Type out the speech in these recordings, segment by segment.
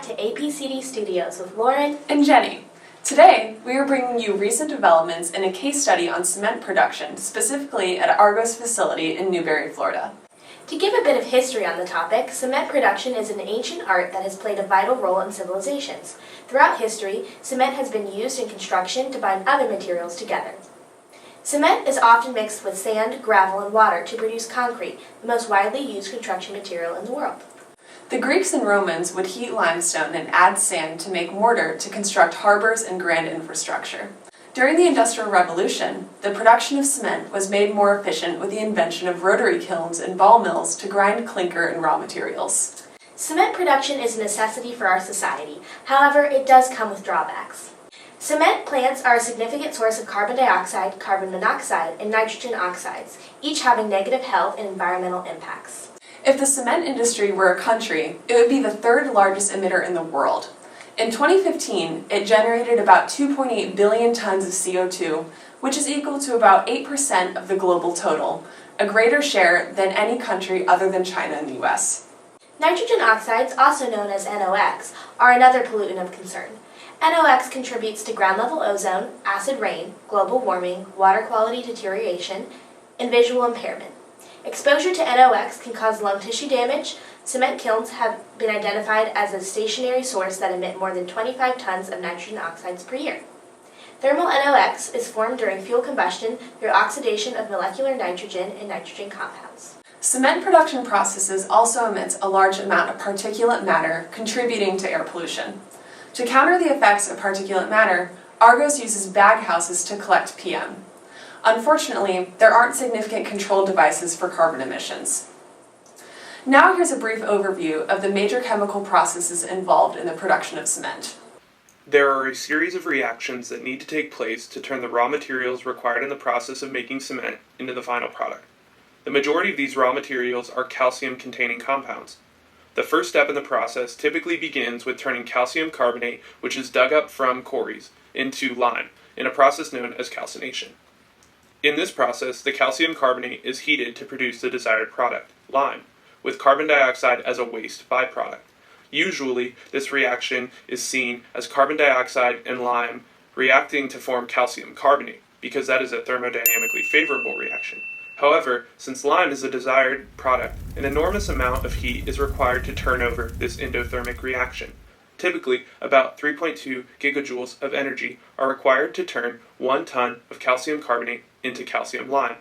to APCD Studios with Lauren and Jenny. Today, we are bringing you recent developments in a case study on cement production, specifically at Argos facility in Newberry, Florida. To give a bit of history on the topic, cement production is an ancient art that has played a vital role in civilizations. Throughout history, cement has been used in construction to bind other materials together. Cement is often mixed with sand, gravel, and water to produce concrete, the most widely used construction material in the world. The Greeks and Romans would heat limestone and add sand to make mortar to construct harbors and grand infrastructure. During the Industrial Revolution, the production of cement was made more efficient with the invention of rotary kilns and ball mills to grind clinker and raw materials. Cement production is a necessity for our society. However, it does come with drawbacks. Cement plants are a significant source of carbon dioxide, carbon monoxide, and nitrogen oxides, each having negative health and environmental impacts. If the cement industry were a country, it would be the third largest emitter in the world. In 2015, it generated about 2.8 billion tons of CO2, which is equal to about 8% of the global total, a greater share than any country other than China and the US. Nitrogen oxides, also known as NOx, are another pollutant of concern. NOx contributes to ground level ozone, acid rain, global warming, water quality deterioration, and visual impairment. Exposure to NOx can cause lung tissue damage. Cement kilns have been identified as a stationary source that emit more than 25 tons of nitrogen oxides per year. Thermal NOx is formed during fuel combustion through oxidation of molecular nitrogen and nitrogen compounds. Cement production processes also emits a large amount of particulate matter, contributing to air pollution. To counter the effects of particulate matter, Argos uses baghouses to collect PM. Unfortunately, there aren't significant control devices for carbon emissions. Now here's a brief overview of the major chemical processes involved in the production of cement. There are a series of reactions that need to take place to turn the raw materials required in the process of making cement into the final product. The majority of these raw materials are calcium-containing compounds. The first step in the process typically begins with turning calcium carbonate, which is dug up from quarries, into lime, in a process known as calcination. In this process, the calcium carbonate is heated to produce the desired product, lime, with carbon dioxide as a waste byproduct. Usually, this reaction is seen as carbon dioxide and lime reacting to form calcium carbonate, because that is a thermodynamically favorable reaction. However, since lime is a desired product, an enormous amount of heat is required to turn over this endothermic reaction. Typically, about 3.2 gigajoules of energy are required to turn 1 ton of calcium carbonate into calcium lime,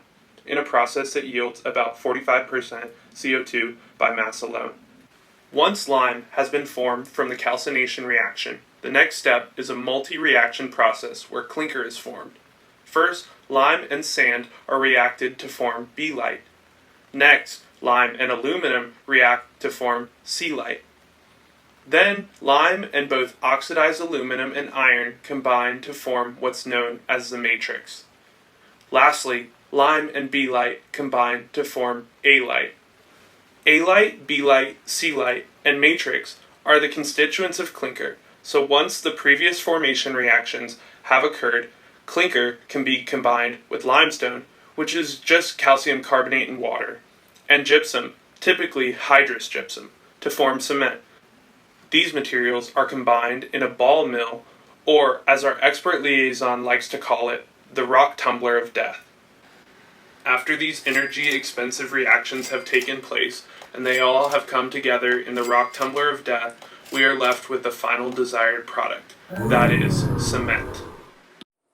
in a process that yields about 45% CO2 by mass alone. Once lime has been formed from the calcination reaction, the next step is a multi-reaction process where clinker is formed. First, lime and sand are reacted to form B-lite. Next, lime and aluminum react to form C-lite. Then, lime and both oxidized aluminum and iron combine to form what's known as the matrix. Lastly, lime and B-lite combine to form A-lite. A-lite, B-lite, C-lite, and matrix are the constituents of clinker, so once the previous formation reactions have occurred, clinker can be combined with limestone, which is just calcium carbonate and water, and gypsum, typically hydrous gypsum, to form cement. These materials are combined in a ball mill, or as our expert liaison likes to call it, the rock tumbler of death. After these energy-expensive reactions have taken place, and they all have come together in the rock tumbler of death, we are left with the final desired product, that is, cement.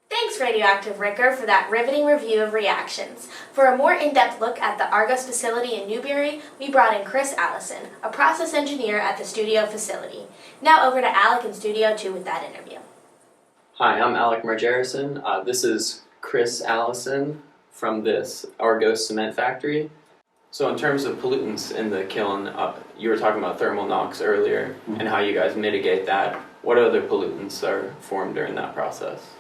Thanks, Radioactive Ricker, for that riveting review of reactions. For a more in-depth look at the Argos facility in Newberry, we brought in Chris Allison, a process engineer at the studio facility. Now over to Alec in Studio 2 with that interview. Hi, I'm Alec Margerison. This is Chris Allison from this Argos cement factory. So in terms of pollutants in the kiln, you were talking about thermal NOx earlier and how you guys mitigate that. What other pollutants are formed during that process?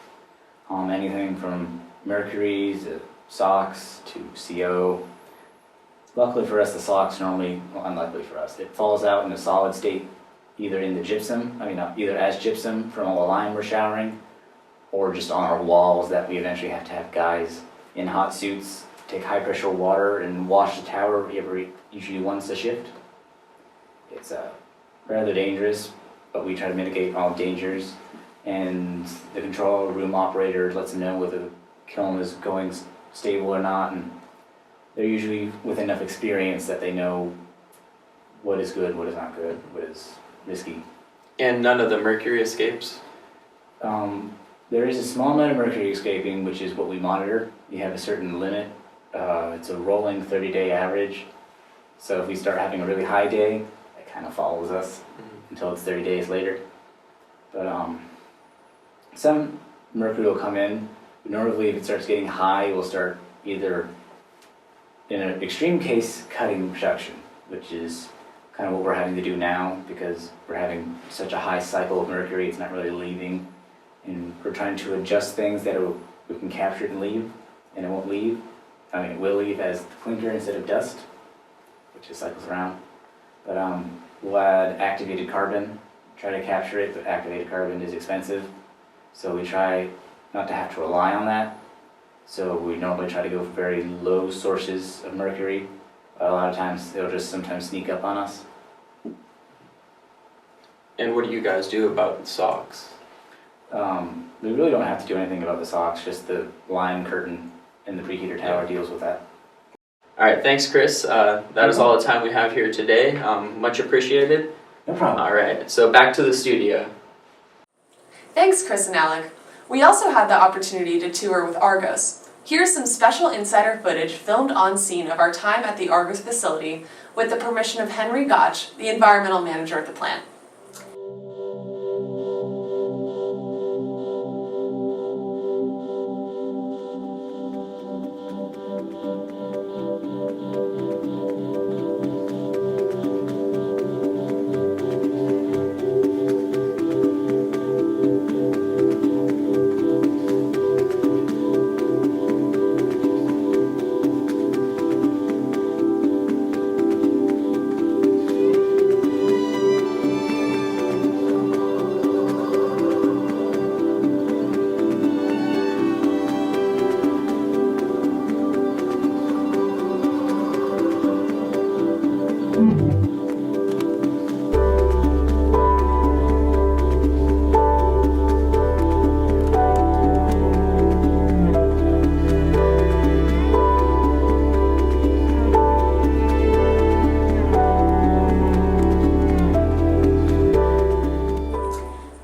Anything from mercury to SOx to CO. Luckily for us, the SOx normally, well, unluckily for us, it falls out in a solid state, either in the gypsum, either as gypsum from all the lime we're showering, or just on our walls that we eventually have to have guys in hot suits take high pressure water and wash the tower usually once a shift. It's rather dangerous, but we try to mitigate all dangers. And the control room operator lets them know whether the kiln is going stable or not, and they're usually with enough experience that they know what is good, what is not good, what is risky. And none of the mercury escapes? There is a small amount of mercury escaping, which is what we monitor. You have a certain limit. It's a rolling 30-day average. So if we start having a really high day, it kind of follows us until it's 30 days later. But some mercury will come in. Normally, if it starts getting high, we'll start either, in an extreme case, cutting production, which is kind of what we're having to do now because we're having such a high cycle of mercury, it's not really leaving. And we're trying to adjust things that we can capture it and leave, and it won't leave. I mean, it will leave as clinker instead of dust, which just cycles around. But we'll add activated carbon, try to capture it, but activated carbon is expensive. So we try not to have to rely on that. So we normally try to go for very low sources of mercury. A lot of times they'll just sometimes sneak up on us. And what do you guys do about SOx? We really don't have to do anything about the SOx, just the line curtain and the preheater tower deals with that. All right, thanks, Chris. That is all the time we have here today. Much appreciated. No problem. All right, so back to the studio. Thanks, Chris and Alec. We also had the opportunity to tour with Argos. Here's some special insider footage filmed on scene of our time at the Argos facility with the permission of Henry Gotch, the environmental manager at the plant.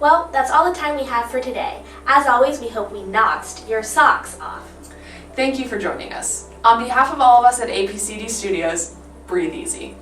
Well, that's all the time we have for today. As always, we hope we knocked your socks off. Thank you for joining us. On behalf of all of us at APCD Studios, breathe easy.